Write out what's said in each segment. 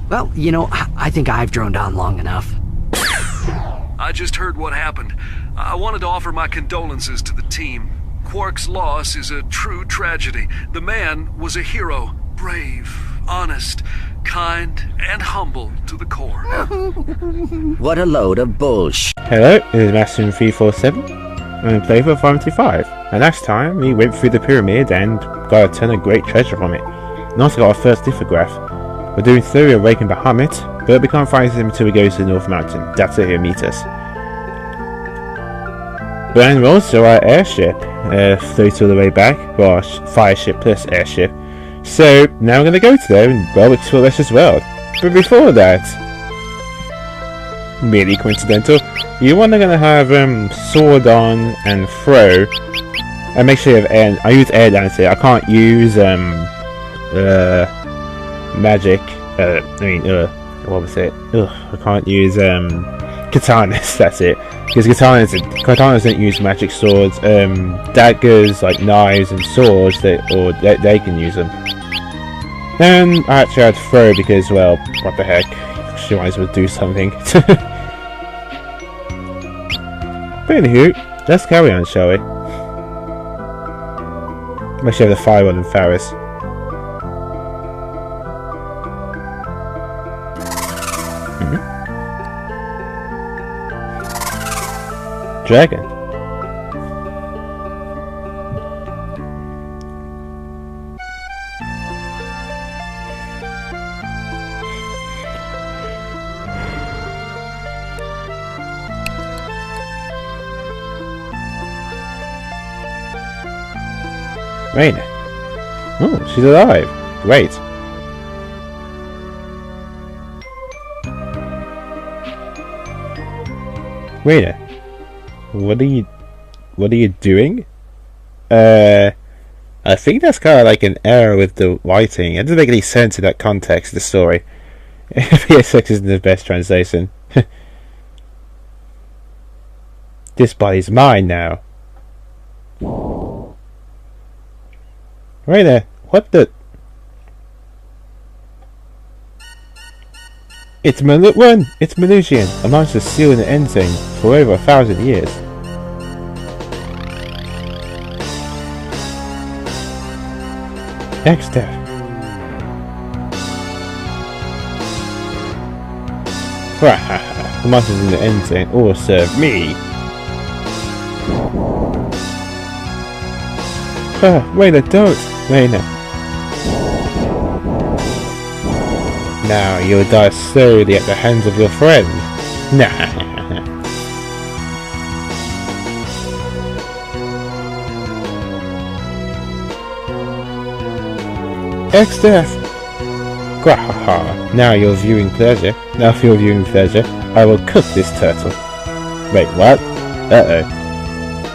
Well, I think I've droned on long enough. I just heard what happened. I wanted to offer my condolences to the team. Quark's loss is a true tragedy. The man was a hero. Brave, honest, kind, and humble to the core. What a load of bullshit. Hello, this is Masson347. I'm playing for 525. And last time, we went through the pyramid and got a ton of great treasure from it. And also got our first lithograph. We're doing theory of Wake and Bahamut, but we can't find him until we go to the North Mountain. That's where he'll meet us. And also our airship floats all the way back. Well, fire ship plus airship. So now we're going to go to there and explore the rest of this world. But before that, really coincidental, you're going to have sword on and throw, and make sure you have air. I use air dance here. I can't use magic. What was it? I can't use katanas. That's it. Because katanas don't use magic swords. Daggers like knives and swords, they can use them. And I actually had to throw because, well, what the heck? She might as well do something. But anywho, let's carry on, shall we? Make sure I have the fire on Faris. Dragon. Reina. Oh, she's alive. Great. Reina. What are you doing? I think that's kind of like an error with the writing. It doesn't make any sense in that context of the story. PS6 isn't the best translation. This body's mine now. Right there. What the? It's Manusian, a monster sealed in the Ensign for over 1,000 years. Exdeaths. The monsters in the Ensign all serve me. Reina, don't! Reina. Now you'll die slowly at the hands of your friend. Nah. Exdeaths! Gwahaha. Now you're viewing pleasure. Now for your viewing pleasure, I will cook this turtle. Wait, what? Uh-oh.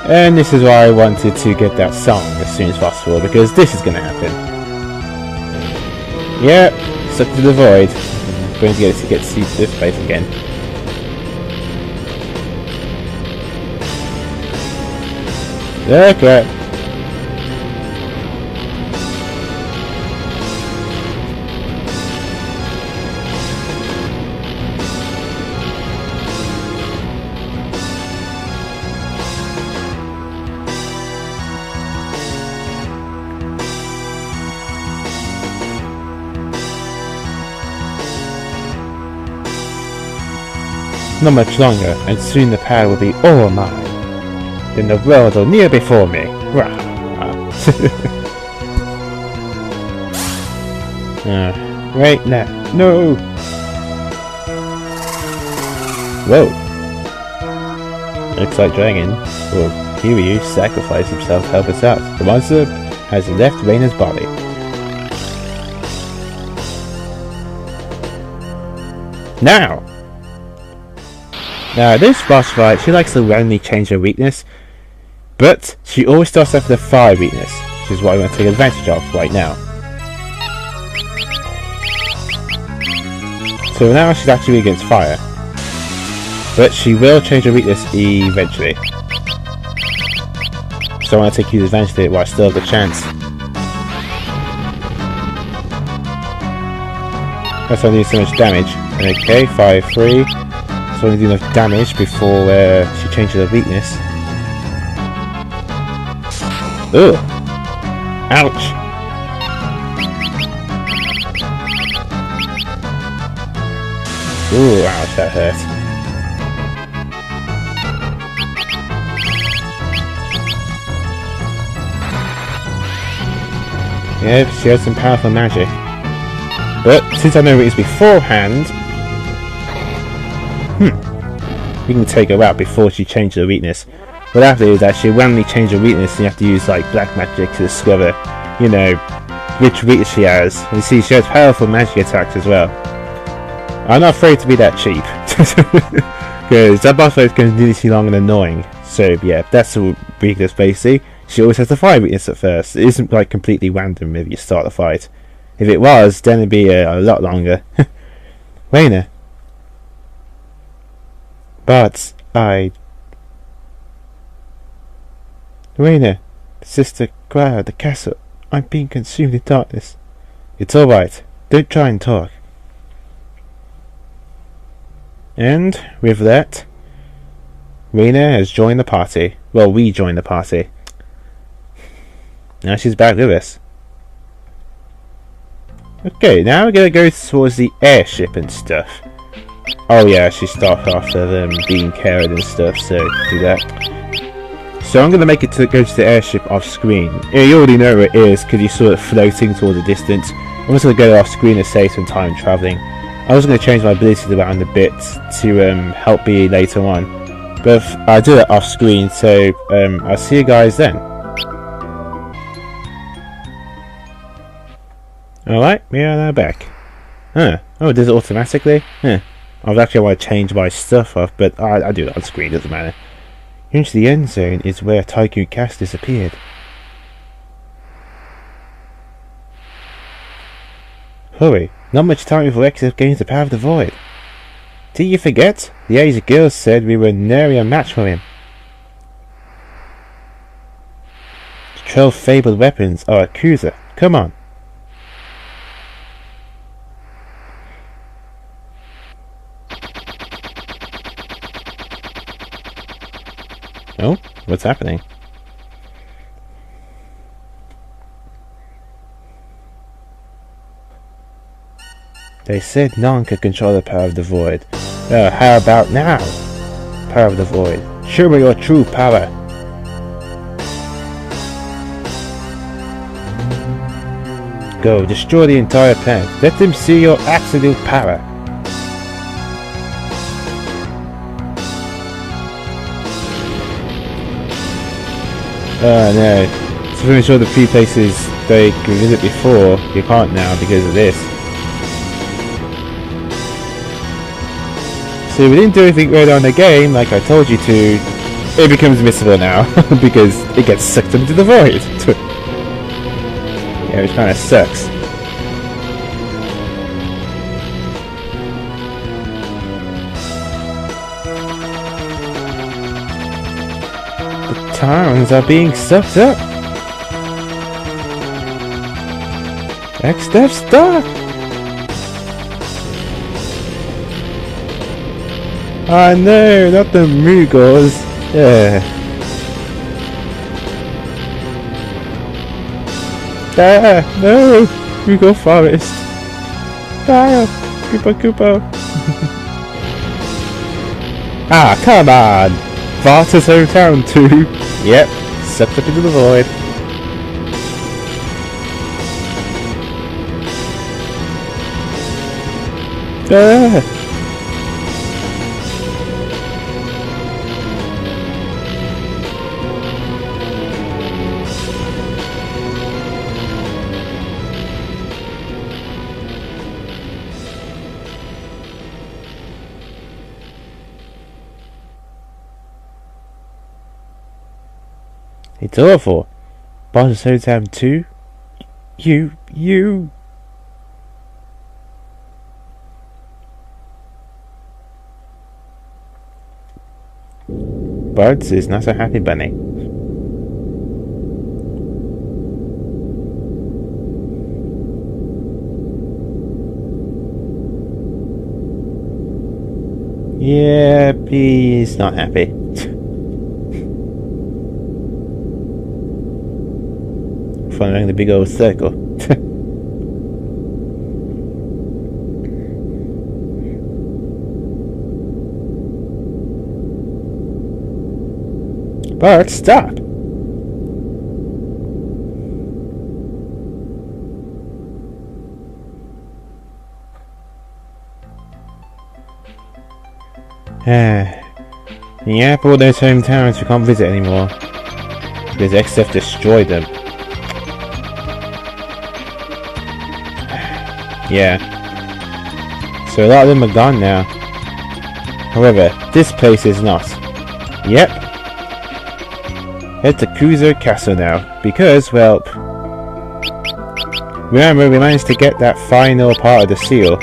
And this is why I wanted to get that song as soon as possible, because this is gonna happen. Yep. Stuck to the void. I'm going to get to see this place again. Okay. Not much longer, and soon the power will be all mine. Then the world will kneel before me. Right now. No! Whoa! Looks like Dragon will Kiryu sacrifice himself to help us out. The monster has left Reina's body. Now! Now, this boss fight, she likes to randomly change her weakness, but she always starts off with a fire weakness, which is what I'm going to take advantage of right now. So now she's actually against fire, but she will change her weakness eventually. So I want to take advantage of it while I still have the chance. That's why I need so much damage. Okay, 5-3. So I need enough damage before she changes her weakness. Ugh! Ouch! Ooh, ouch, that hurt. Yep, she has some powerful magic. But since I know it is beforehand, we can take her out before she changes her weakness. What after is that she randomly change her weakness and you have to use like black magic to discover, you know, which weakness she has. And you see she has powerful magic attacks as well. I'm not afraid to be that cheap. Because that boss fight is going to be ridiculously long and annoying. So yeah, that's the weakness basically. She always has the fire weakness at first. It isn't like completely random if you start the fight. If it was, then it'd be a lot longer. Reina. But Reina, Sister Clara at the castle. I'm being consumed in darkness. It's alright. Don't try and talk. And with that, Reina has joined the party. Well, we joined the party. Now she's back with us. Okay, now we're gonna go towards the airship and stuff. Oh yeah, she started off with being carried and stuff, so do that. So I'm gonna make it to go to the airship off screen. Yeah, you already know where it is because you saw it floating towards the distance. I'm just gonna go off screen to save some time traveling. I was gonna change my abilities around a bit to help me later on, but I'll do it off screen. So I'll see you guys then. Alright, we are now back. Huh. Oh, it does it automatically? Huh. I was actually want to change my stuff off, but I do it on screen, doesn't matter. Into the end zone is where Tycoon Cass disappeared. Hurry, not much time before Exdeaths gains the power of the void. Did you forget? The Asia girls said we were nary a match for him. The 12 fabled weapons are at Kuza. Come on. Oh, what's happening? They said none could control the power of the void. How about now? Power of the void. Show me your true power. Go, destroy the entire planet. Let them see your absolute power. Oh no. So pretty much all the few places they could visit before, you can't now because of this. So if we didn't do anything early on in the game, like I told you to, it becomes missable now, because it gets sucked into the void. Yeah, which kinda sucks. Towns are being sucked up. Exdeaths stuck. Oh no, not the Moogles. Yeah. Ah, no, Moogle Forest. Ah, Koopa. Ah, come on. Varta's hometown too. Yep, sucked up into the void. Ah. It's awful. Barter's hometown too? You. Buds is not a happy bunny. Yeah, he's not happy. Following the big old circle. But stop. Yeah, but all those hometowns we can't visit anymore because Exdeaths destroyed them. Yeah. So a lot of them are gone now. However, this place is not. Yep. Head to Kuzo Castle now, because, well, remember we managed to get that final part of the seal,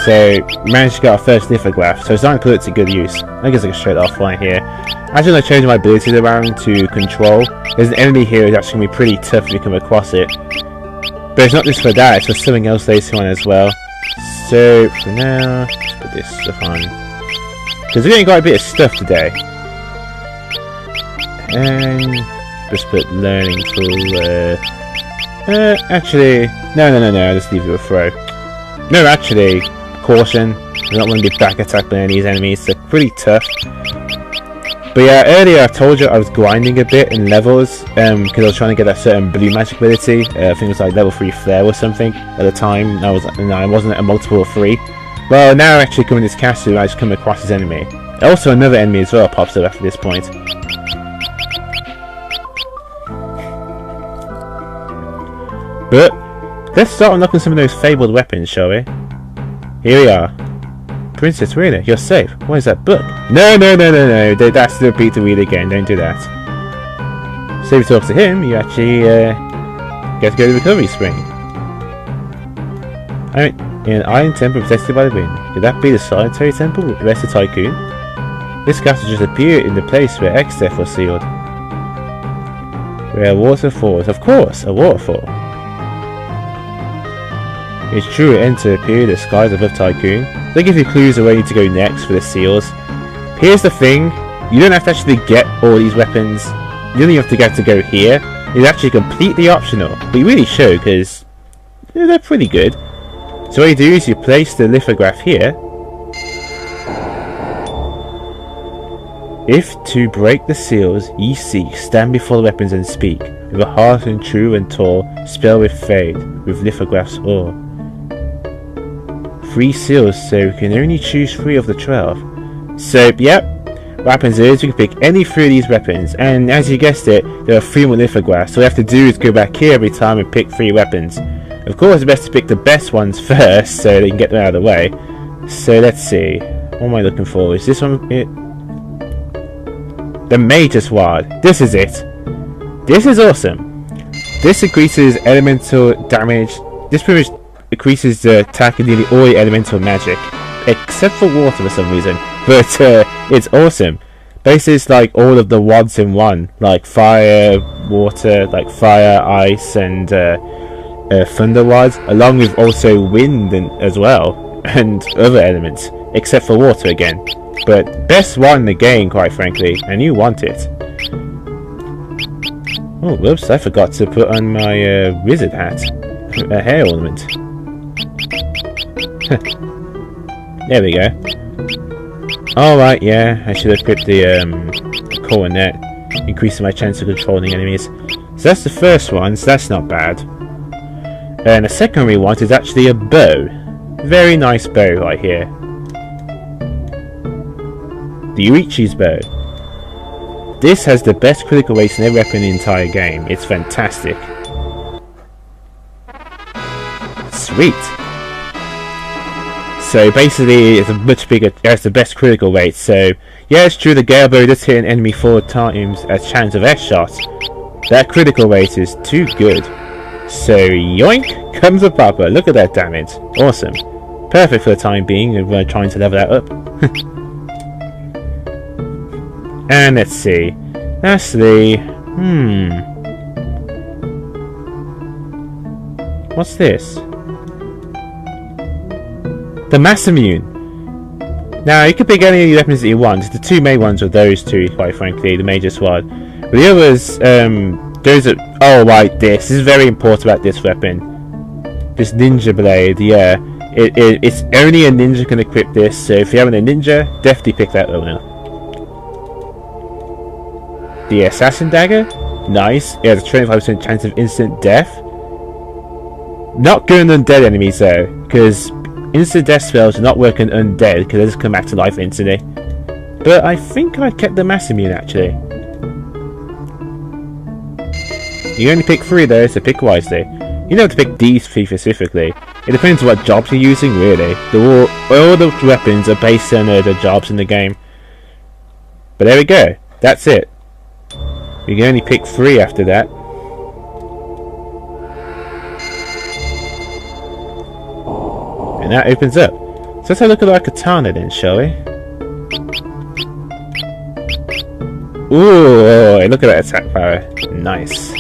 so we managed to get our first lithograph, so it's not put it to good use. I guess I can straight off right here. Actually, I changed my abilities around to control. There's an enemy here that's actually going to be pretty tough if you come across it. But it's not just for that, it's for something else later on as well. So, for now, let's put this stuff on. Because we're getting quite a bit of stuff today. And just put learning tool, actually, no, just leave you a throw. No, actually, caution, I don't want to be back attacked by any of these enemies, they're pretty tough. But yeah, earlier I told you I was grinding a bit in levels, because I was trying to get that certain blue magic ability. I think it was like level 3 flare or something at the time, and I wasn't at a multiple of 3. Well, now actually coming to this castle, I just come across this enemy. Also another enemy as well pops up after this point. But let's start unlocking some of those fabled weapons, shall we? Here we are. Princess Reina, you're safe. What is that book? No, that's the repeat to read again, don't do that. So if you talk to him, you actually get to go to the recovery spring. I mean, in an iron temple protected by the wind. Could that be the solitary temple with the rest of Tycoon? This castle just appeared in the place where Exdeaths was sealed. Where water falls. Of course, a waterfall. It's true it entered a period of skies above Tycoon. They give you clues of where you need to go next for the seals. Here's the thing, you don't have to actually get all these weapons. You only have to get to go here. It's actually completely optional, but you really should because they're pretty good. So what you do is you place the lithograph here. If to break the seals ye seek, stand before the weapons and speak. With a heart and true and tall, spell with fade, with lithographs o'er. 3 seals, so we can only choose 3 of the 12. So, yep, what happens is we can pick any 3 of these weapons, and as you guessed it, there are 3 more lithographs, so all we have to do is go back here every time and pick 3 weapons. Of course, it's best to pick the best ones first, so they can get them out of the way. So, let's see, what am I looking for? Is this one it? The Major Sword, this is it. This is awesome. This increases elemental damage, this pretty much increases the attack of nearly all elemental magic, except for water for some reason, but it's awesome. Basically it's like all of the wads in one, like fire, water, like fire, ice and thunder wads, along with also wind as well, and other elements, except for water again. But best one in the game, quite frankly, and you want it. Oh, whoops, I forgot to put on my wizard hat, a hair ornament. There we go. Alright, yeah, I should have equipped the coronet, increasing my chance of controlling enemies. So that's the first one, so that's not bad. And the second we want is actually a bow. Very nice bow right here. The Uichi's bow. This has the best critical rates in every weapon in the entire game. It's fantastic. Sweet. So basically, it's a much bigger. It has the best critical rate. So yeah, it's true. The Gale Bow does hit an enemy 4 times as chance of S shot. That critical rate is too good. So yoink comes a popper. Look at that damage. Awesome. Perfect for the time being. If we're trying to level that up. And let's see. Lastly, what's this? The Mass Immune. Now, you can pick any of the weapons that you want. The two main ones are those two, quite frankly, the major squad. But the others, those are... Oh, right, this is very important about this weapon. This ninja blade, yeah. It's only a ninja can equip this, so if you're having a ninja, definitely pick that one up. The assassin dagger, nice. It has a 25% chance of instant death. Not good on undead enemies though, because instant death spells do not work on undead because they just come back to life instantly. But I think I kept the mass immune actually. You only pick 3 though, so pick wisely. You don't have to pick these 3 specifically. It depends on what jobs you're using really. All the weapons are based on the jobs in the game. But there we go, that's it. You can only pick 3 after that. And that opens up. So let's have a look at our katana then, shall we? Ooh, look at that attack power. Nice.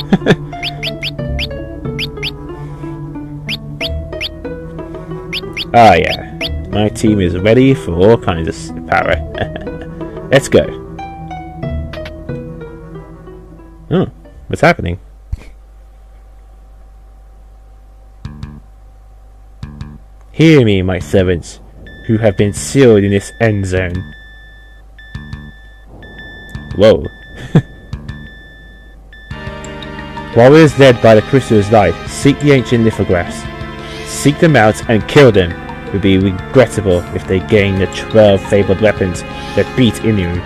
Ah yeah, my team is ready for all kinds of power. Let's go. Oh, what's happening? Hear me, my servants, who have been sealed in this end zone. Whoa. Warriors led by the crystal's light, seek the ancient lithographs. Seek them out and kill them. It would be regrettable if they gain the 12 fabled weapons that beat Inu.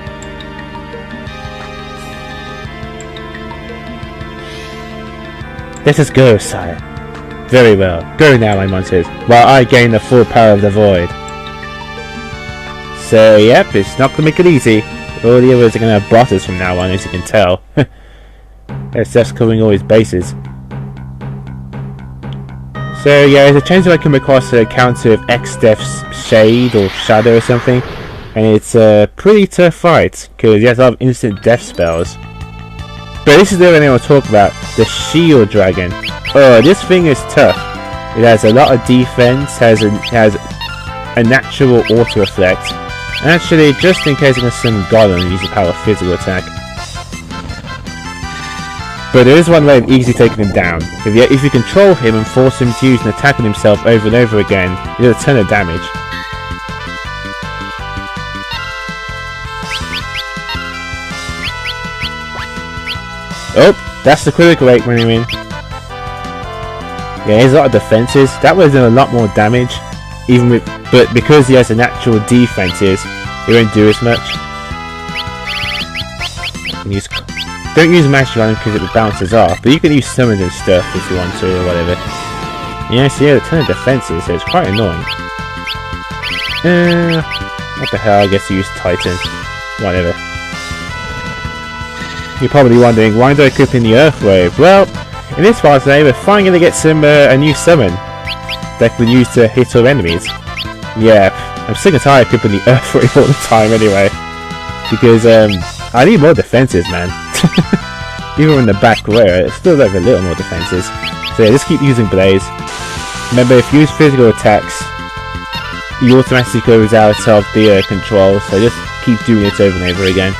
Let us go, sire. Very well. Go now, my monsters, while I gain the full power of the void. So, yep, it's not going to make it easy. All the others are going to have bosses from now on, as you can tell. Exdeaths covering all his bases. So, yeah, there's a chance that I come across an account of Exdeaths Shade or Shadow or something. And it's a pretty tough fight, because he has a lot of instant death spells. But this is the other thing I want to talk about, the Shield Dragon. Oh, this thing is tough. It has a lot of defense, has a natural auto effect. And actually, just in case against some golem, use the power of physical attack. But there is one way of easily taking him down. If you control him and force him to use an attack on himself over and over again, he does a ton of damage. Oh, that's the critical rate when you win. Yeah, he has a lot of defenses. That would have done a lot more damage, but because he has a natural defenses, he won't do as much. Don't use magic on him because it bounces off, but you can use summons and stuff if you want to or whatever. Yeah, so he has a ton of defenses, so it's quite annoying. What the hell? I guess you use Titan. Whatever. You're probably wondering, why do I equip in the Earth Wave? Well, in this part today, we're finally going to get some a new summon that we can use to hit our enemies. Yeah, I'm sick and tired of equipping the Earth Wave all the time anyway. Because, I need more defenses, man. Even in the back row, I still have a little more defenses. So yeah, just keep using Blaze. Remember, if you use physical attacks, he automatically goes out of the control, so just keep doing it over and over again.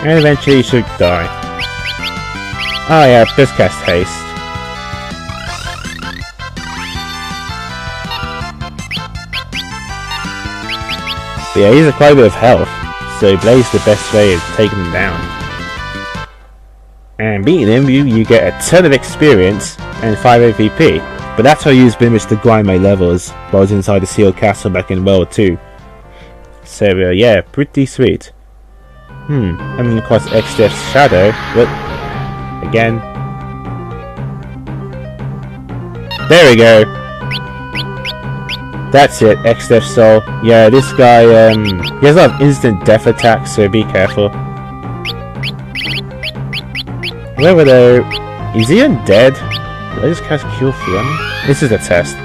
And eventually you should die. Oh yeah, just cast haste. But yeah, he's quite a bit of health, so Blaze is the best way of taking him down. And beating him, you get a ton of experience and 5 AVP. But that's how I used Blimish to grind my levels while I was inside the sealed castle back in World 2. So yeah, pretty sweet. Coming across Exdeaths Shadow, but again. There we go. That's it, Exdeaths Soul. Yeah, this guy, he has a lot of instant death attacks, so be careful. However though, is he undead? Did I just cast Cure for him? This is a test.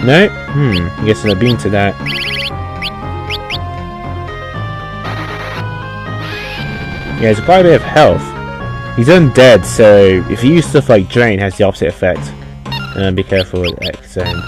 No? I guess I'll be into that. Yeah, he's quite a bit of health. He's undead, so if you use stuff like Drain, it has the opposite effect. And be careful with X zone.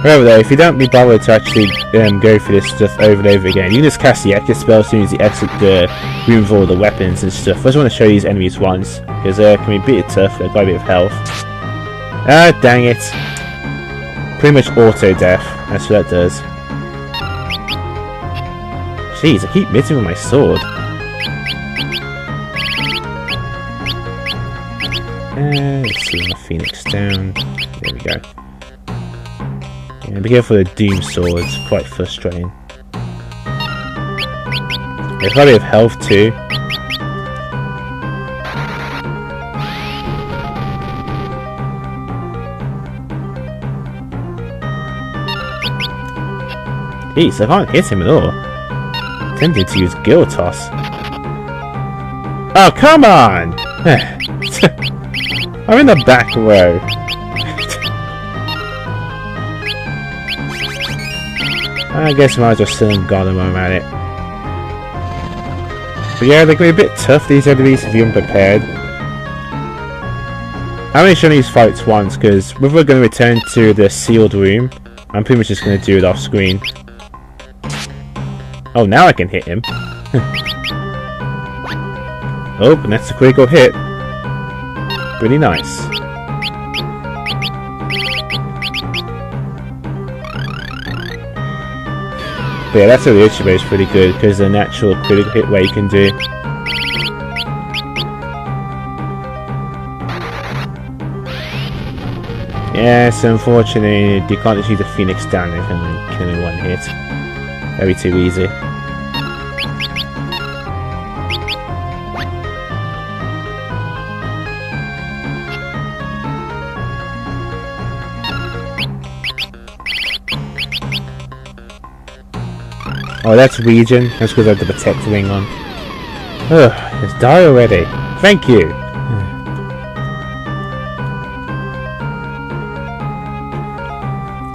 However though, if you don't be bothered to actually go for this stuff over and over again, you can just cast the exit spell as soon as you exit the room with all the weapons and stuff. I just want to show these enemies once, because they can be a bit tough, they've got a bit of health. Ah, dang it. Pretty much auto death, that's what that does. Jeez, I keep missing with my sword. Let's see my Phoenix down. There we go. Yeah, be careful with the Doom Sword, it's quite frustrating. They've got a bit of health too. Jeez, I can't hit him at all. I'm tempted to use Gill Toss. Oh, come on! I'm in the back row. I guess I might as well still got him while I'm at it. But yeah, they're going to be a bit tough, these enemies, if you're unprepared. I'm only showing these fights once, because if we're going to return to the sealed room, I'm pretty much just going to do it off screen. Oh, now I can hit him. Oh, and that's a critical hit. Pretty nice. But yeah, that's how the Uchibo is pretty good, because the natural critical hit where you can do. Yes, unfortunately, you can't just use the Phoenix down if and kill him in one hit. That'd be too easy. Oh, that's Region. That's because I have the Protect ring on. Ugh, just die already. Thank you.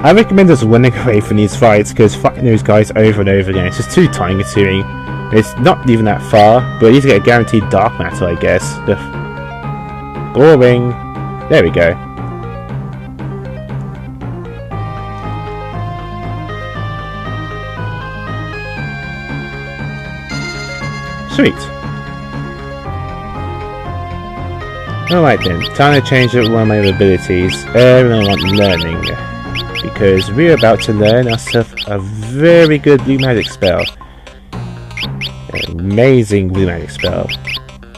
I recommend us running away from these fights, because fighting those guys over and over again, it's just too time consuming. It's not even that far, but you need to get a guaranteed dark matter, I guess. Ugh. Boring. There we go. Sweet. Alright then, time to change up one of my abilities. And I want learning. Because we're about to learn ourselves a very good blue magic spell. An amazing blue magic spell.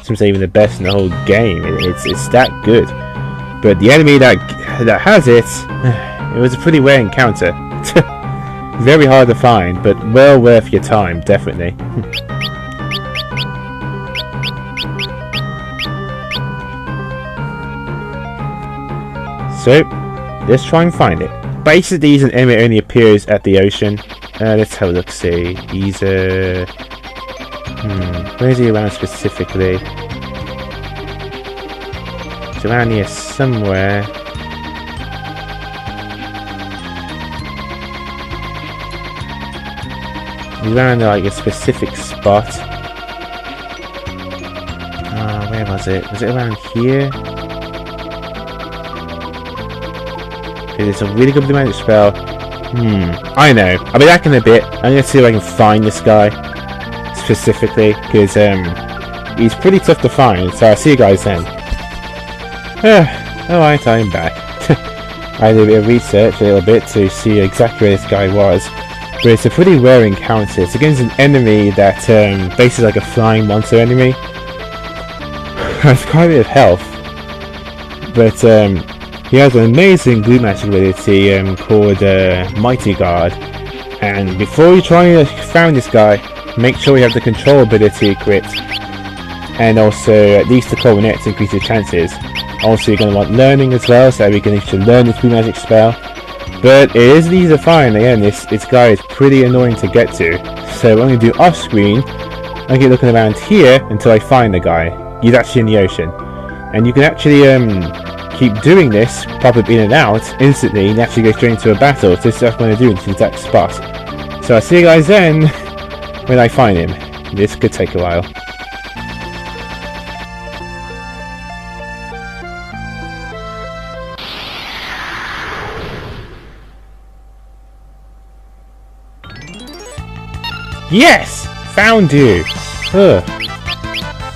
Seems even the best in the whole game. It's that good. But the enemy that has it, it was a pretty rare encounter. Very hard to find, but well worth your time, definitely. So, let's try and find it. Basically, he's an enemy only appears at the ocean. Let's have a look, see. He's where is he around specifically? He's around here somewhere. He's around like a specific spot. Where was it? Was it around here? It's a really good blue magic spell. I know. I'll be back in a bit. I'm going to see if I can find this guy specifically, because he's pretty tough to find. So I'll see you guys then. Alright, I'm back. I did a bit of research a little bit to see exactly where this guy was. But it's a pretty rare encounter. It's against an enemy that basically like a flying monster enemy. Has quite a bit of health. But he has an amazing blue magic ability called Mighty Guard, and before you try and find this guy, make sure you have the control ability equipped, and also at least the coronet to increase your chances. Also, you're going to want learning as well, so we can actually learn this blue magic spell. But it isn't easy to find. Again, this guy is pretty annoying to get to, so what I'm going to do off screen, I keep looking around here until I find the guy. He's actually in the ocean. And you can actually keep doing this, pop up in and out, instantly, and actually go straight into a battle. So this is what I'm going to do in this exact spot. So I'll see you guys then, when I find him. This could take a while. Yes! Found you! Ugh.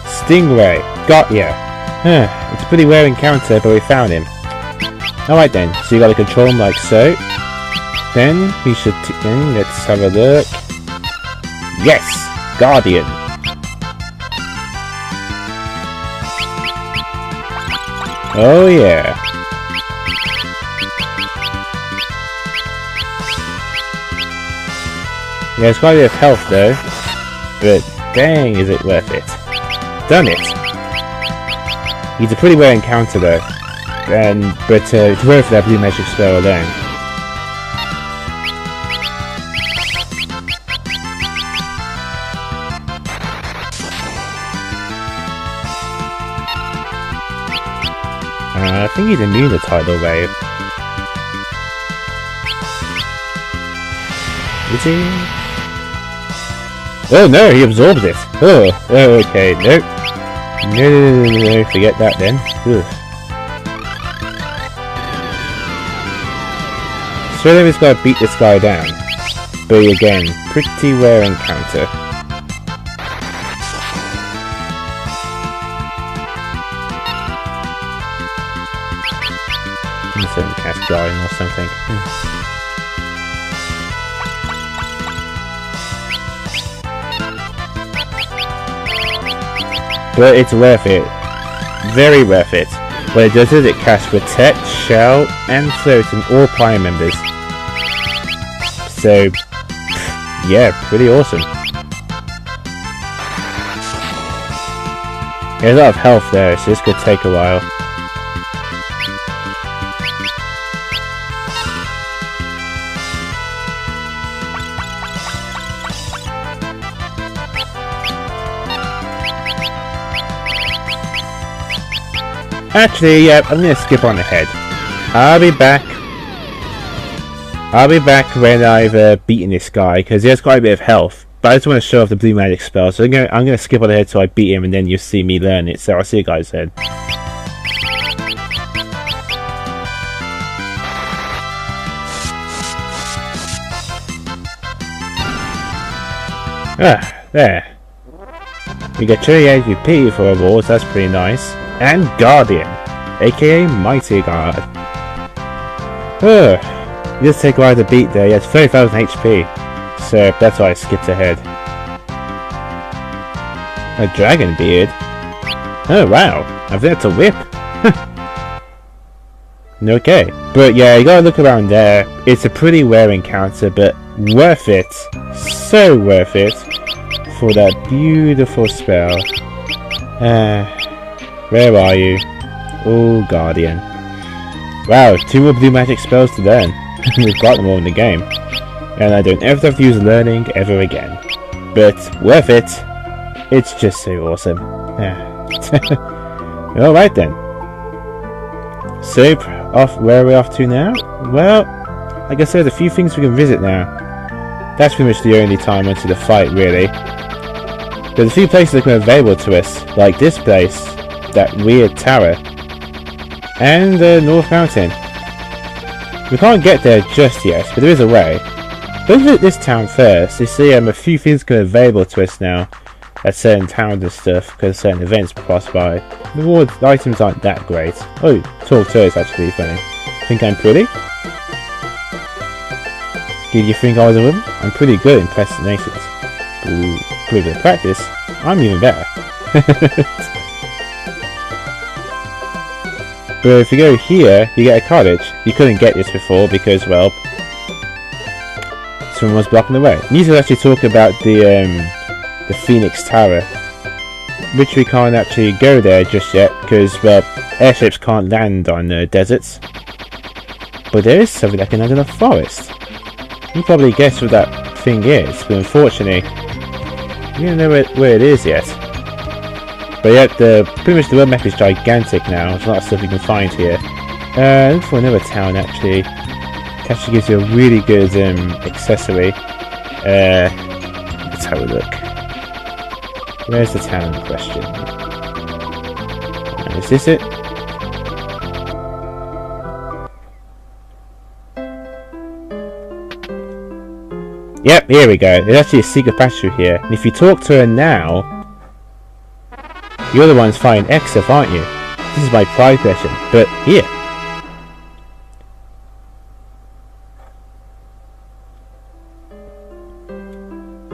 Stingray. Got ya. It's a pretty rare encounter, but we found him. Alright then, so you gotta control him like so. Then, we should then let's have a look. Yes! Guardian! Oh yeah! Yeah, it's quite a bit of health though, but dang is it worth it. Done it! He's a pretty rare encounter though, but it's worth that blue magic spell alone. I think he's immune to tidal wave. Is he? Oh no, he absorbed it! Oh, okay, nope. No, forget that then. Ugh. So then we've got to beat this guy down. But again, pretty rare encounter. Cast Guardian or something. But it's worth it. Very worth it. What it does is it casts Protect, Shell, and Float on all player members. So, yeah, pretty awesome. There's a lot of health there, so this could take a while. Actually, yeah, I'm gonna skip on ahead. I'll be back. I'll be back when I've beaten this guy, because he has quite a bit of health. But I just want to show off the blue magic spell, so I'm gonna skip on ahead till I beat him, and then you'll see me learn it. So I'll see you guys then. Ah, there. We get 28 VP for rewards, that's pretty nice. And Guardian, aka Mighty Guard. You just take a while to beat there, he has 30,000 HP, so that's why I skipped ahead. A dragon beard? Oh wow, I've learned to whip. Okay, but yeah, you gotta look around there. It's a pretty rare encounter, but worth it. So worth it for that beautiful spell. Where are you? Oh, Guardian. Wow, 2 more blue magic spells to learn. We've got them all in the game. And I don't ever have to use learning ever again. But worth it. It's just so awesome. Alright then. So, where are we off to now? Well, like I said, a few things we can visit now. That's pretty much the only time I went to the fight, really. There's a few places that are available to us, like this place, that weird tower, and the North Mountain. We can't get there just yet, but there is a way. Let's visit this town first. You see, a few things are available to us now at certain towns and stuff, because certain events pass by. The reward items aren't that great. Oh, talk to us actually funny. Think I'm pretty? Did you think I was a woman? I'm pretty good in impersonations. Ooh, with a bit of practice, I'm even better. But if you go here, you get a cottage. You couldn't get this before because, well, someone was blocking the way. We need to actually talk about the Phoenix Tower, which we can't actually go there just yet because, well, airships can't land on deserts. But there is something that can land in a forest. You probably guess what that thing is, but unfortunately, We don't know where it is yet. But yet, pretty much the world map is gigantic now. There's a lot of stuff you can find here. Look for another town actually. It actually gives you a really good accessory. Let's have a look. Where's the town in question? Is this it? Yep, here we go. There's actually a secret passage here. And if you talk to her now, you're the ones fighting Exdeaths, aren't you? This is my pride question. But here.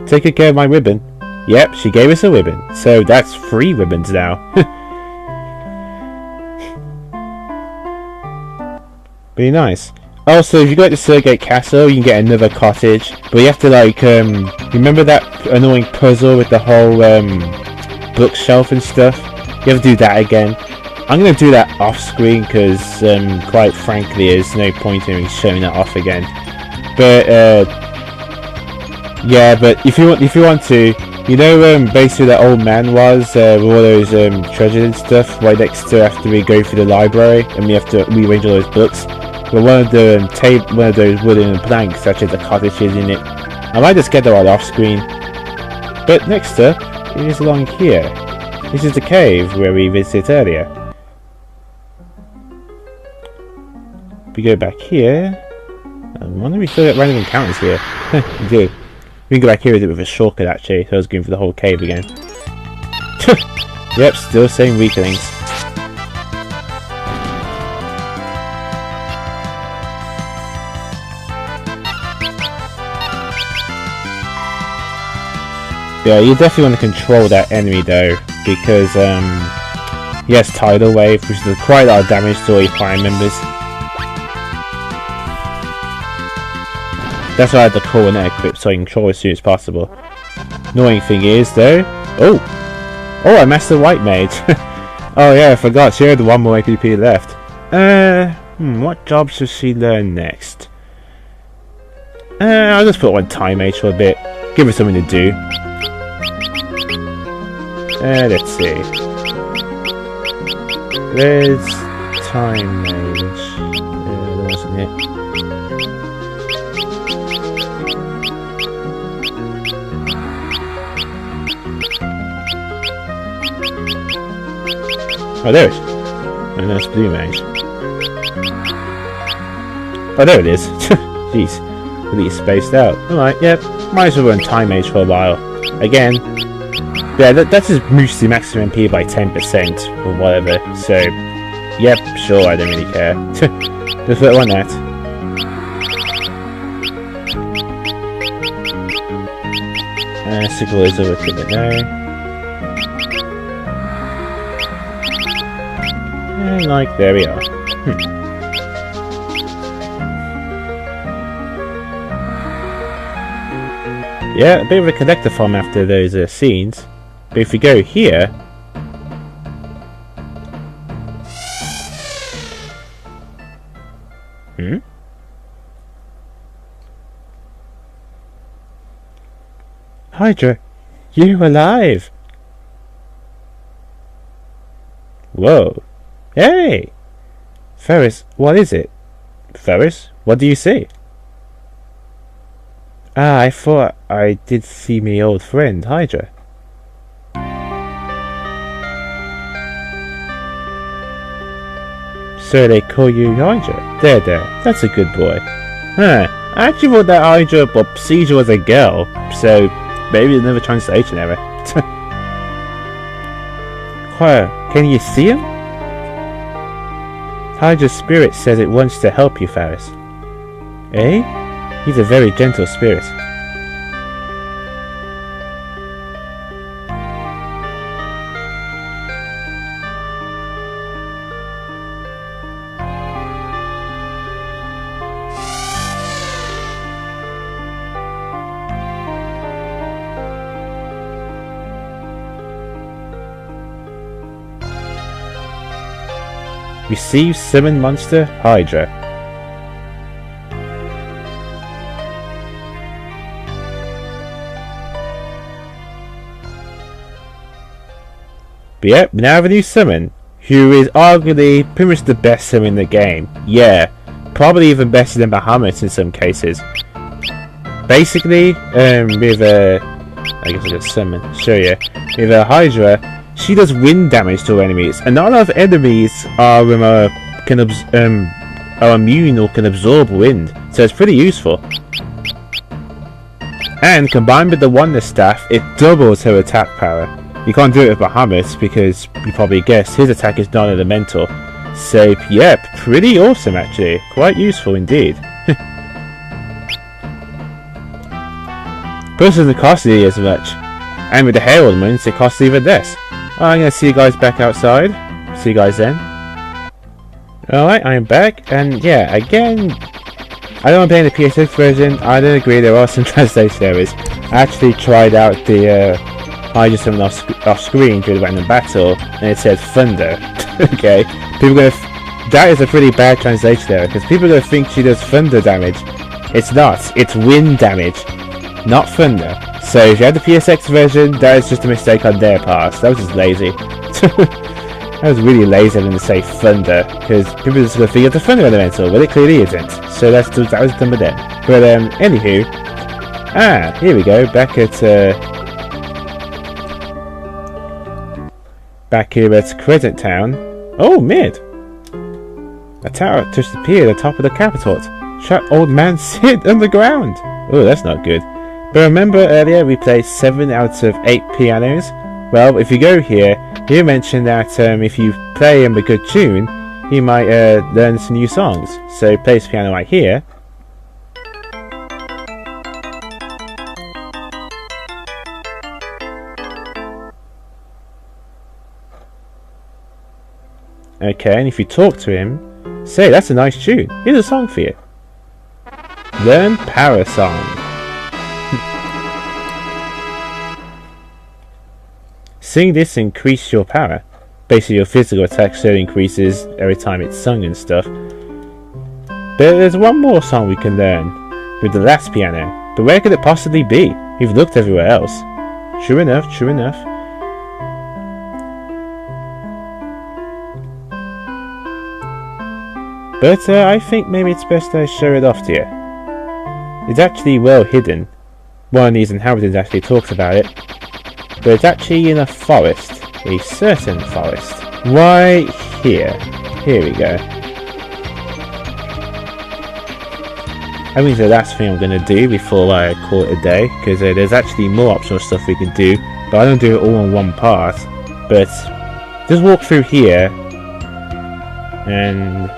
Take good care of my ribbon. Yep, she gave us a ribbon. So that's 3 ribbons now. Pretty nice. Also, if you go to Surgate Castle, you can get another cottage. But you have to, like, remember that annoying puzzle with the whole, bookshelf and stuff? You have to do that again. I'm going to do that off screen because, quite frankly, there's no point in me showing that off again. But, yeah, but if you want to, you know, basically that old man was, with all those, treasures and stuff, right next to after we go through the library, and we have to rearrange all those books. But one of those wooden planks actually has a cottage in it. I might just get that right off screen. But next up, it is along here. This is the cave where we visited earlier. We go back here. I wonder if we still get random encounters here. We do. We can go back here with a shortcut actually, so I was going for the whole cave again. Yep, still same weaklings. Yeah, you definitely want to control that enemy though, because he has tidal wave, which does quite a lot of damage to all your fire members. That's why I had the coronet equipped so I can control as soon as possible. Annoying thing is though, oh, I mastered White Mage. Oh yeah, I forgot. She had 1 more APP left. What job should she learn next? I'll just put one Time Mage for a bit. Give her something to do. Let's see. Where's Time Mage? There wasn't it. Oh, there it is. And that's Blue Mage. Oh, there it is. Jeez. Really spaced out. Alright, yep. Might as well run Time Mage for a while. Again. Yeah, that's just boosts the maximum MP by 10% or whatever. So, yep, sure, I don't really care. Just put on that. Sickle is over equipment now. And like, there we are. Yeah, a bit of a collector farm after those scenes. But if we go here... Hydra, you alive? Whoa. Hey! Ferris, what is it? Ferris, what do you see? Ah, I thought I did see me old friend, Hydra. So they call you Hydra? There, that's a good boy. Huh, I actually thought that Hydra or Procedure was a girl, so maybe another translation error. Choir, can you see him? Hydra's spirit says it wants to help you, Ferris. Eh? He's a very gentle spirit. Receive Summon Monster Hydra. But yep, we now have a new summon, who is arguably pretty much the best summon in the game. Yeah, probably even better than Bahamut in some cases. Basically, with I guess I just summon, show you. With a Hydra, she does wind damage to enemies, and not a lot of enemies are immune or can absorb wind, so it's pretty useful. And combined with the Wonder Staff, it doubles her attack power. You can't do it with Bahamut because you probably guessed his attack is non-elemental. So yep, pretty awesome actually, quite useful indeed. Plus it doesn't cost you as much, and with the hair ornaments it costs even less. I'm gonna see you guys back outside. See you guys then. Alright, I'm back, and yeah, again, I don't want to play in the PS6 version. I don't agree, there are some translation errors. I actually tried out the Hydra summon off screen during the random battle, and it said thunder. Okay, that is a pretty bad translation error, because people are gonna think she does thunder damage. It's not, it's wind damage, not thunder. So if you have the PSX version, that is just a mistake on their part. That was just lazy. That was really lazy of them to say thunder, because people are just going to think it's a thunder elemental, but it clearly isn't. So that was done with them. But anywho, here we go, back here at Crescent Town. Oh, mid! A tower just appeared at the top of the capital. Shut old man sit underground! Oh, that's not good. But remember earlier we played 7 out of 8 pianos? Well, if you go here, you mentioned that if you play him a good tune, he might learn some new songs. So play his piano right here. Okay, and if you talk to him, say, that's a nice tune. Here's a song for you. Learn Power Song. Sing this to increase your power. Basically your physical attack so increases every time it's sung and stuff. But there's one more song we can learn with the last piano. But where could it possibly be? We've looked everywhere else. True enough, true enough. But I think maybe it's best I show it off to you. It's actually well hidden. One of these inhabitants actually talks about it. But it's actually in a forest. A certain forest. Right here. Here we go. I think it's the last thing I'm going to do before I call it a day. Because there's actually more optional stuff we can do. But I don't do it all in one part. But just walk through here. And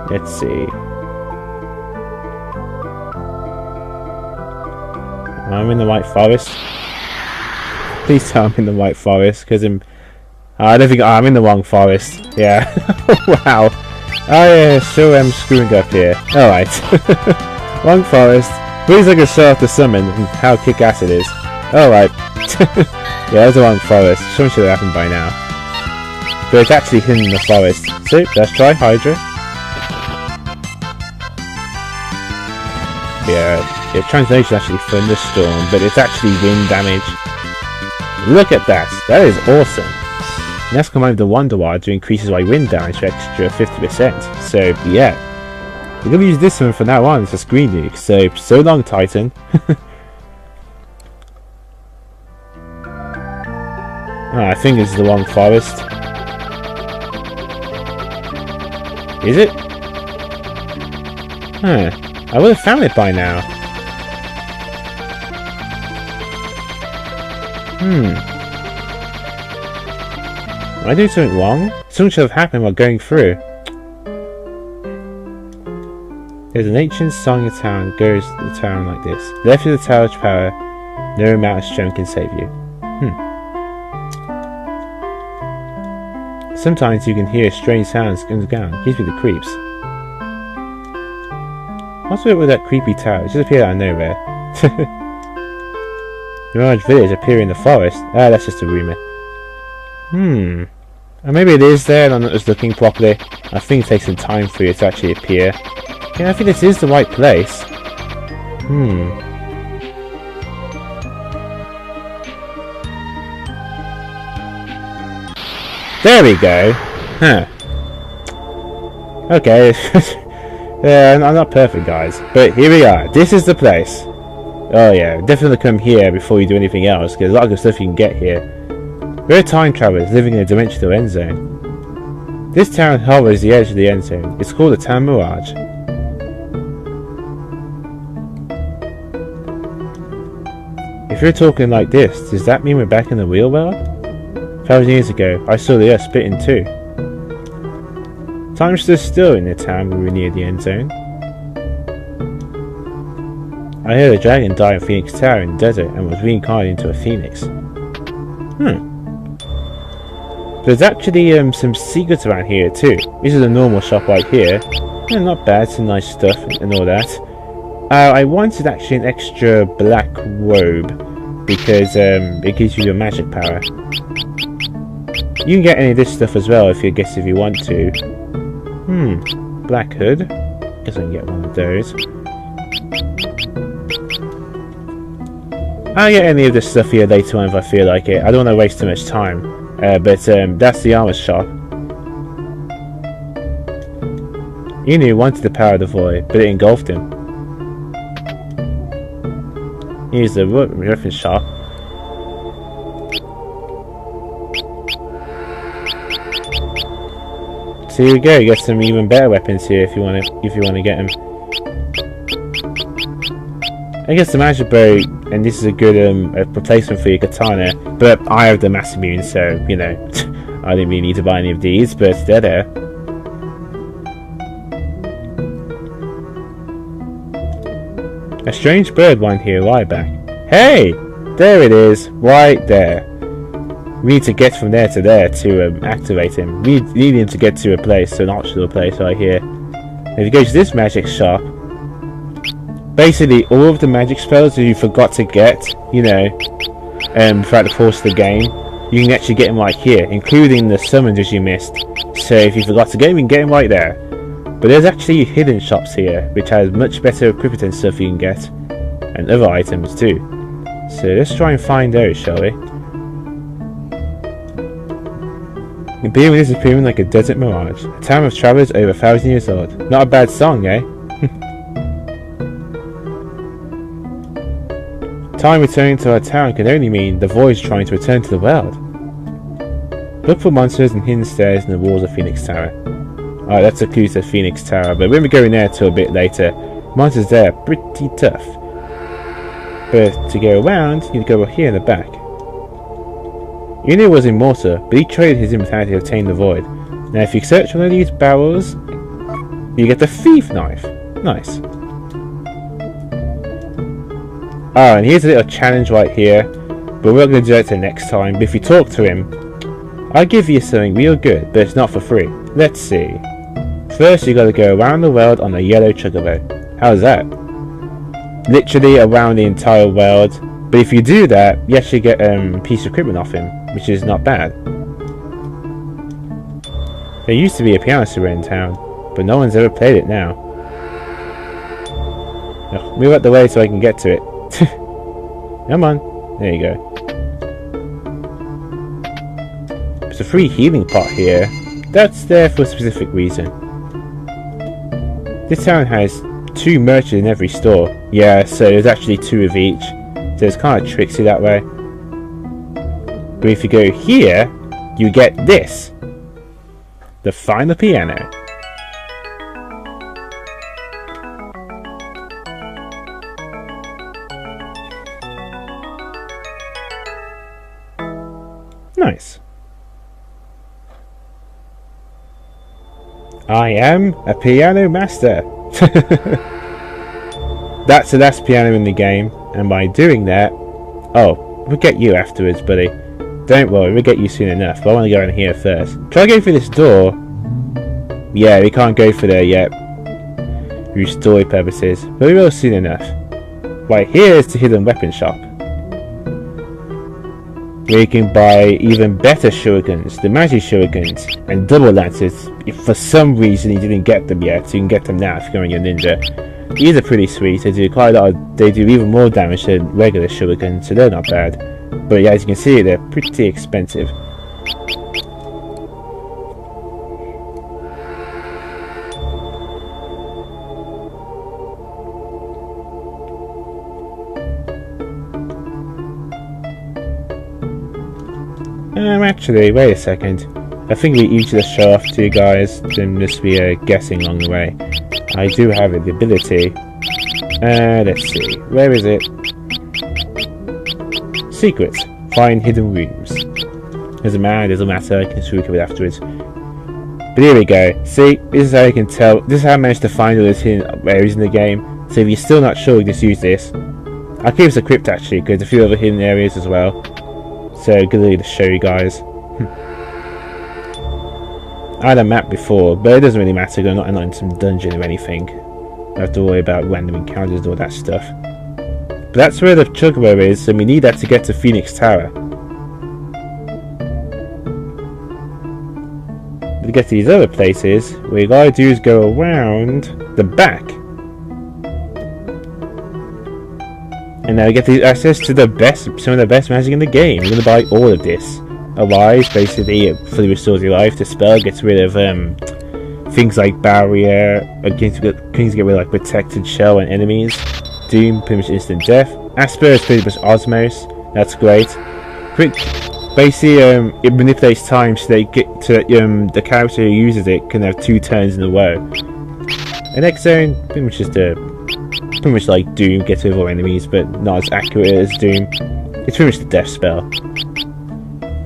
let's see. I'm in the right forest. Please tell I'm in the right forest, because I don't think I'm in the wrong forest. Yeah. Wow. I sure am screwing up here. Alright. Wrong forest. Please I can show off the summon and how kick-ass it is. Alright. Yeah, that's the wrong forest. Something should have happened by now. But it's actually hidden in the forest. So, let's try Hydra. Yeah, translation actually thunderstorm, but it's actually wind damage. Look at that, that is awesome. And that's combined with the Wonder Ward to increases my wind damage for extra 50%. So yeah, we're gonna use this one from now on as a screen nuke. So long, Titan. I think this is the wrong forest. Is it? Huh. I would have found it by now. Am I doing something wrong? Something should have happened while going through. There's an ancient song in town, goes to the town like this. Left with the tower's power, no amount of strength can save you. Sometimes you can hear strange sounds underground. Gives me the creeps. What's with that creepy tower? It just appeared out of nowhere. The large village appearing in the forest. Ah, that's just a rumour. Or maybe it is there and I'm not just looking properly. I think it takes some time for it to actually appear. Yeah, I think this is the right place. There we go. Huh. Okay. Yeah, I'm not perfect, guys. But here we are. This is the place. Oh yeah, definitely come here before you do anything else, because there's a lot of good stuff you can get here. We're time travelers living in a dimensional end zone. This town hovers the edge of the end zone. It's called the Town Mirage. If you're talking like this, does that mean we're back in the real world? 1,000 years ago, I saw the earth split in two. Time stood still in the town when we were near the end zone. I heard a dragon die in Phoenix Tower in the desert and was reincarnated into a phoenix. There's actually some secrets around here too. This is a normal shop right here. Yeah, not bad, some nice stuff and all that. I wanted actually an extra black robe because it gives you your magic power. You can get any of this stuff as well if you want to. Black hood. Guess I can get one of those. I'll get any of this stuff here later on if I feel like it. I don't want to waste too much time. But that's the armor shop. Inu wanted the power of the void, but it engulfed him. Here's the reference shop. So here we go. You get some even better weapons here if you want to get them. I guess the magic bow, and this is a good replacement for your katana, but I have the mass immune, so you know I didn't really need to buy any of these, but they're there. A strange bird wanted here a while back. Hey! There it is, right there. We need to get from there to there to activate him. We need him to get to a place, an optional place right here. If you go to this magic shop, basically all of the magic spells that you forgot to get, you know, throughout the course of the game, you can actually get them right here, including the summons you missed. So if you forgot to get them, you can get them right there. But there's actually hidden shops here, which has much better equipment and stuff you can get, and other items too. So let's try and find those, shall we? Appearing and disappearing like a desert mirage. A town of travelers over 1,000 years old. Not a bad song, eh? Time returning to our town can only mean the void's trying to return to the world. Look for monsters and hidden stairs in the walls of Phoenix Tower. Alright, that's a clue to Phoenix Tower, but when we go in there till a bit later, monsters there are pretty tough. But to go around, you need to go here in the back. Inu was immortal, but he traded his immortality to obtain the void. Now if you search one of these barrels, you get the thief knife. Nice. Oh, and here's a little challenge right here, but we're not going to do that till next time. But if you talk to him, I'll give you something real good, but it's not for free. Let's see. First, you got to go around the world on a yellow chocobo. How's that? Literally around the entire world. But if you do that, you actually get a piece of equipment off him, which is not bad. There used to be a piano server in town, but no one's ever played it now. Ugh, move out the way so I can get to it. Come on. There you go. There's a free healing pot here. That's there for a specific reason. This town has 2 merchants in every store. Yeah, so there's actually 2 of each. So it's kind of tricksy that way. But if you go here, you get this. The final piano. Nice. I am a piano master. That's the last piano in the game, and by doing that, oh, we'll get you afterwards, buddy. Don't worry, we'll get you soon enough, but I want to go in here first. Try going through this door. Yeah, we can't go through there yet, for story purposes, but we will soon enough. Right, here is the hidden weapon shop, where you can buy even better shurikens, the magic shurikens, and double lances. If for some reason you didn't get them yet, so you can get them now if you're on your ninja. These are pretty sweet. They do quite a lot. They do even more damage than regular shurikens, so they're not bad. But yeah, as you can see, they're pretty expensive. Actually, wait a second. I think we each just show off to you guys, then must be guessing along the way. I do have the ability. Let's see. Where is it? Secrets. Find hidden rooms. Doesn't matter, I can just recover it afterwards. But here we go. See, this is how you can tell. This is how I managed to find all those hidden areas in the game. So if you're still not sure, just use this. I'll keep this equipped actually, because there's a few other hidden areas as well. So good to show you guys. I had a map before, but it doesn't really matter because I'm not in some dungeon or anything. I have to worry about random encounters and all that stuff. But that's where the chocobo is, and we need that to get to Phoenix Tower. But to get to these other places, what you gotta do is go around the back. And now we get access to some of the best magic in the game. We're gonna buy all of this. Arise, basically, it fully restores your life. The spell gets rid of things like barrier, things get rid of like protected shell and enemies. Doom, pretty much instant death. Esper is pretty much osmos. That's great. Quick, basically, it manipulates time so that the character who uses it can have 2 turns in a row. And X zone, pretty much just pretty much like Doom, gets rid of all enemies, but not as accurate as Doom. It's pretty much the death spell.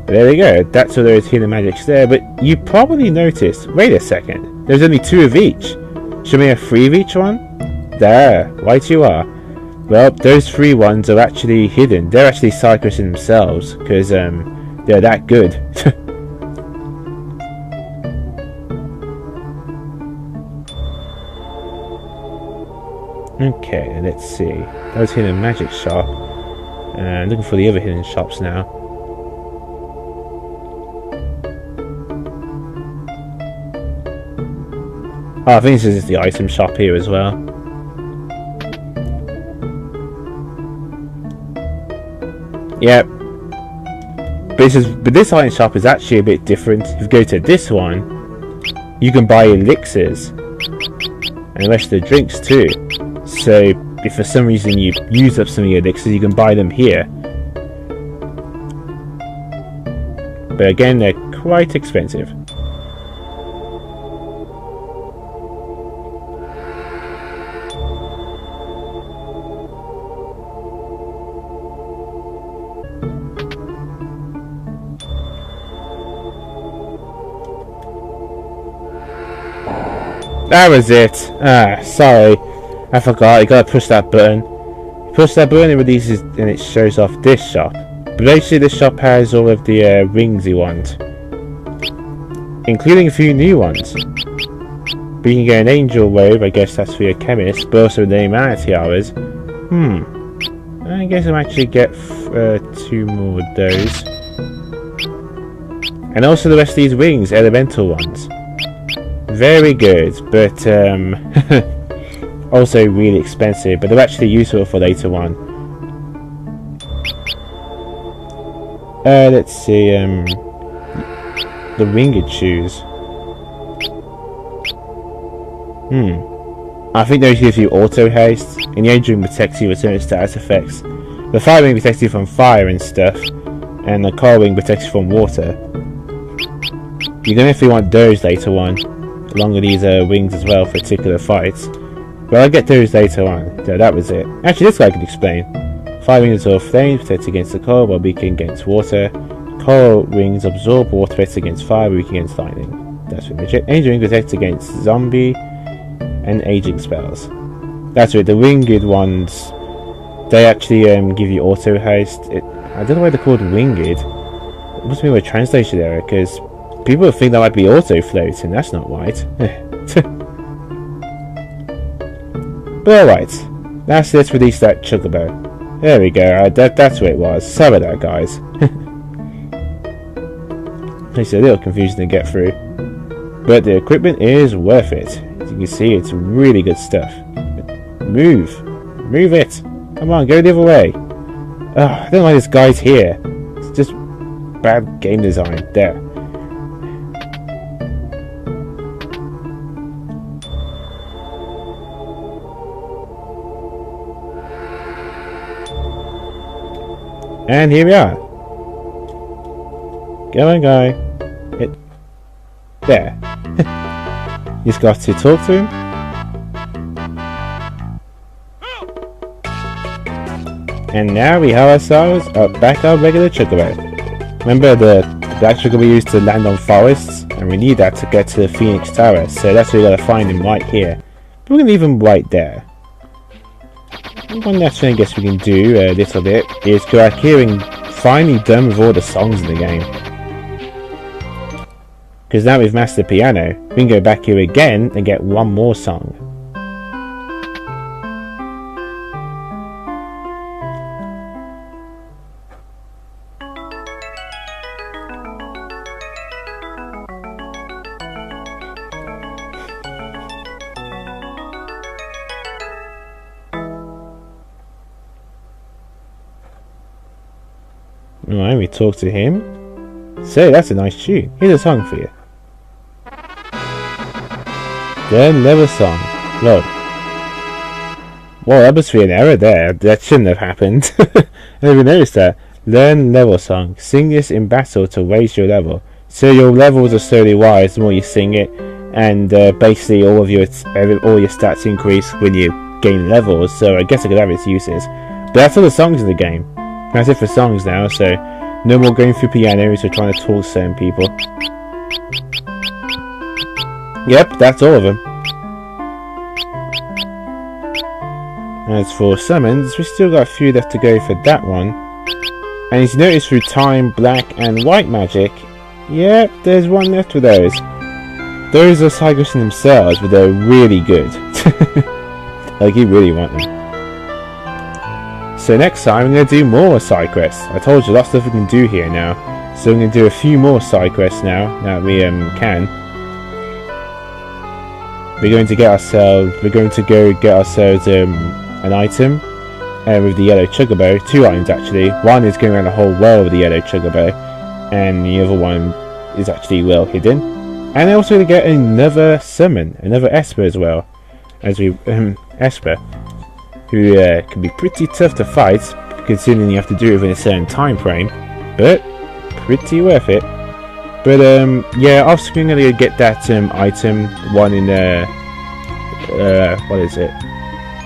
But there we go, that's all those hidden magics there, but you probably noticed, wait a second, there's only 2 of each. Should we have 3 of each one? There, right you are. Well, those 3 ones are actually hidden. They're actually side quests in themselves, because they're that good. Okay, let's see. That was hidden magic shop. And looking for the other hidden shops now. Oh, I think this is the item shop here as well. Yep. But this item shop is actually a bit different. If you go to this one, you can buy elixirs. And the rest of the drinks too. So, if for some reason you use up some of your elixirs, you can buy them here. But again, they're quite expensive. That was it. Sorry. I forgot. You gotta push that button. You push that button, it releases and it shows off this shop. But basically, this shop has all of the rings you want, including a few new ones. But you can get an angel robe. I guess that's for your chemist. But also the humanity hours. I guess I'll actually get 2 more of those. And also the rest of these wings, elemental ones. Very good, but also really expensive, but they're actually useful for later on. Let's see, the winged shoes. I think those give you auto haste, and the angel ring protects you with certain status effects. The fire ring protects you from fire and stuff, and the coral ring protects you from water. You're gonna definitely want those later on, along with these wings as well for particular fights. But I'll get those later on. So that was it. Actually, this guy can explain. Fire rings absorb flames, protect against the cold, while weaken against water. Coral rings absorb water, protect against fire, weak against lightning. That's pretty much it. Angel ring protects against zombie and aging spells. That's right. The winged ones, they actually give you auto haste. I don't know why they're called winged. It must be a translation error, because people think that might be auto float, and that's not right. But alright, let's release that chocobo. There we go, that's what it was. Sorry about that, guys. It's a little confusing to get through. But the equipment is worth it. As you can see, it's really good stuff. Move it. Come on, go the other way. I don't like this guy's here. It's just bad game design. There. And here we are. Come on, guy. There. You just got to talk to him. And now we have ourselves back our regular chocobo. Remember the black chocobo we used to land on forests? And we need that to get to the Phoenix Tower. So that's where we gotta find him, right here. But we're gonna leave him right there. One last thing I guess we can do a little bit is go back here and finally done with all the songs in the game. Because now we've mastered the piano, we can go back here again and get one more song. Alright, we talk to him. So that's a nice tune. Here's a song for you. Then level song. Whoa. Whoa, that must be an error there. That shouldn't have happened. I never noticed that. Learn level song. Sing this in battle to raise your level. So your levels are slowly rise the more you sing it, and basically all your stats increase when you gain levels. So I guess it could have its uses. But that's all the songs in the game. That's it for songs now. So no more going through pianos or trying to talk to certain people. Yep, that's all of them. As for summons, we still got a few left to go for that one. And as you notice through time, black and white magic, yep, there's one left for those. Those are side quests themselves, but they're really good. Like, you really want them. So next time, I'm going to do more side quests. I told you, lots of stuff we can do here now. So I'm going to do a few more side quests now that we can. We're going to go get ourselves an item with the yellow chocobo. 2 items actually. One is going around the whole world with the yellow chocobo, and the other one is actually well hidden. And I'm also going to get another summon, another esper as well, as we esper, who can be pretty tough to fight, considering you have to do it within a certain time frame, but pretty worth it. But yeah, off screen I'm gonna get that item, one in what is it?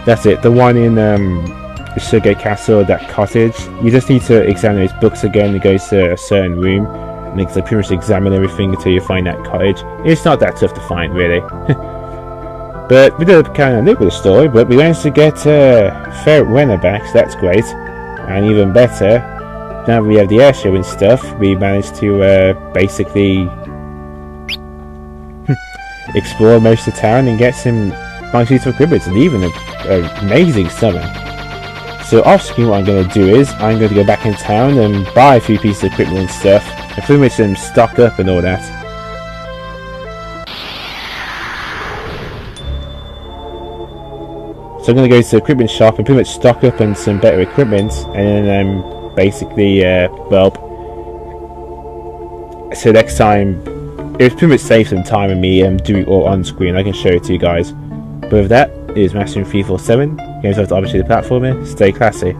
That's it, the one in the Sugar Castle, that cottage. You just need to examine those books again. It goes to a certain room, and you pretty much examine everything until you find that cottage. It's not that tough to find, really. But we did kind of look with the story, but we managed to get reina back, so that's great. And even better, now that we have the air show and stuff, we managed to basically explore most of the town and get some nice useful equipment and even an amazing summon. So off screen what I'm going to do is, I'm going to go back in town and buy a few pieces of equipment and stuff, and pretty much stock up and all that. So I'm going to go to the equipment shop and pretty much stock up on some better equipment, and then basically, well, so next time, it was pretty much save some time in me doing it all on screen. I can show it to you guys. But with that, it is Mastering 347. Games of obviously the platformer. Stay classy.